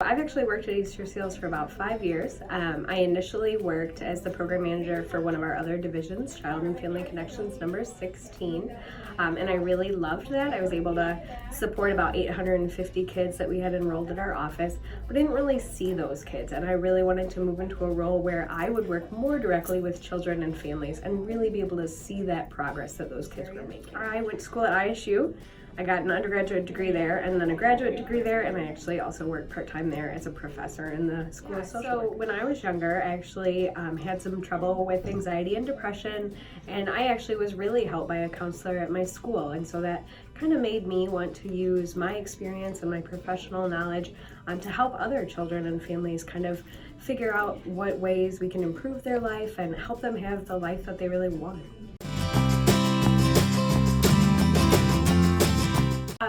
I've actually worked at Easterseals for about 5 years. I initially worked as the program manager for one of our other divisions, Child and Family Connections number 16. And I really loved that. I was able to support about 850 kids that we had enrolled at our office, but I didn't really see those kids. And I really wanted to move into a role where I would work more directly with children and families and really be able to see that progress that those kids were making. I went to school at ISU. I got an undergraduate degree there and then a graduate degree there, and I actually also worked part-time there as a professor in the School of Social Work. When I was younger, I actually had some trouble with anxiety and depression, and I actually was really helped by a counselor at my school, and so that kind of made me want to use my experience and my professional knowledge to help other children and families kind of figure out what ways we can improve their life and help them have the life that they really want.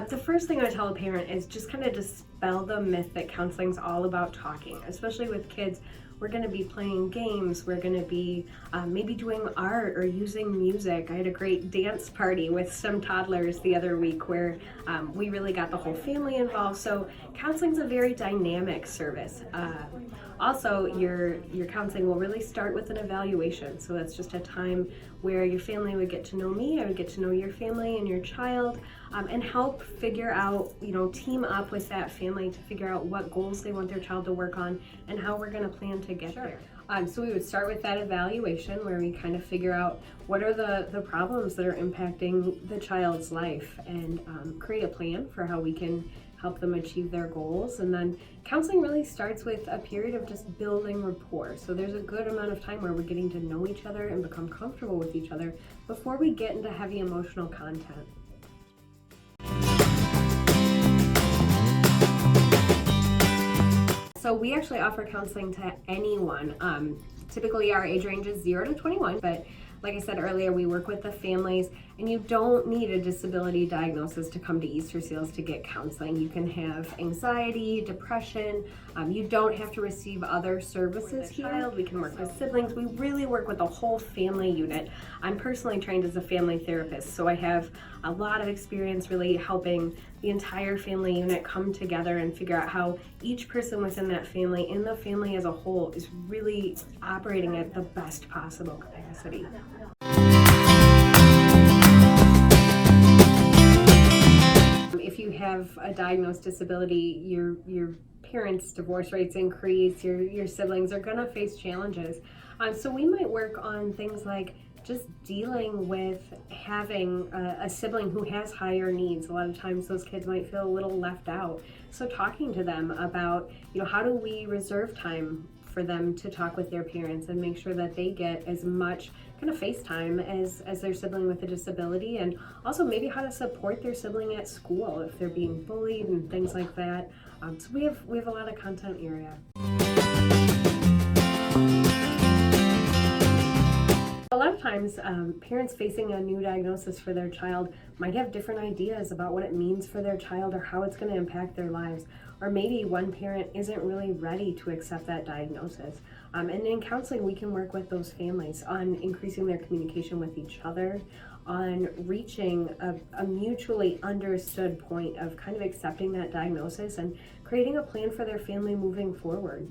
The first thing I tell a parent is just kind of dispel the myth that counseling's all about talking, especially with kids. We're going to be playing games, we're going to be maybe doing art or using music. I had a great dance party with some toddlers the other week where we really got the whole family involved. So counseling's a very dynamic service. Also, your counseling will really start with an evaluation. So that's just a time where your family would get to know me, I would get to know your family and your child, and help figure out, team up with that family to figure out what goals they want their child to work on and how we're going to plan to get there. So we would start with that evaluation where we kind of figure out what are the problems that are impacting the child's life and create a plan for how we can help them achieve their goals. And then counseling really starts with a period of just building rapport. So there's a good amount of time where we're getting to know each other and become comfortable with each other before we get into heavy emotional content. So we actually offer counseling to anyone. Typically our age range is 0 to 21, but like I said earlier, we work with the families, and you don't need a disability diagnosis to come to Easterseals to get counseling. You can have anxiety, depression. You don't have to receive other services here. We can work with siblings. We really work with the whole family unit. I'm personally trained as a family therapist, so I have a lot of experience really helping the entire family unit come together and figure out how each person within that family and the family as a whole is really operating at the best possible capacity. If you have a diagnosed disability, your parents' divorce rates increase, your siblings are gonna face challenges. So we might work on things like just dealing with having a sibling who has higher needs. A lot of times those kids might feel a little left out. So talking to them about, how do we reserve time for them to talk with their parents and make sure that they get as much kind of face time as their sibling with a disability, and also maybe how to support their sibling at school if they're being bullied and things like that. So we have a lot of content area. A lot of times, parents facing a new diagnosis for their child might have different ideas about what it means for their child or how it's going to impact their lives. Or maybe one parent isn't really ready to accept that diagnosis. And in counseling, we can work with those families on increasing their communication with each other, on reaching a mutually understood point of kind of accepting that diagnosis and creating a plan for their family moving forward.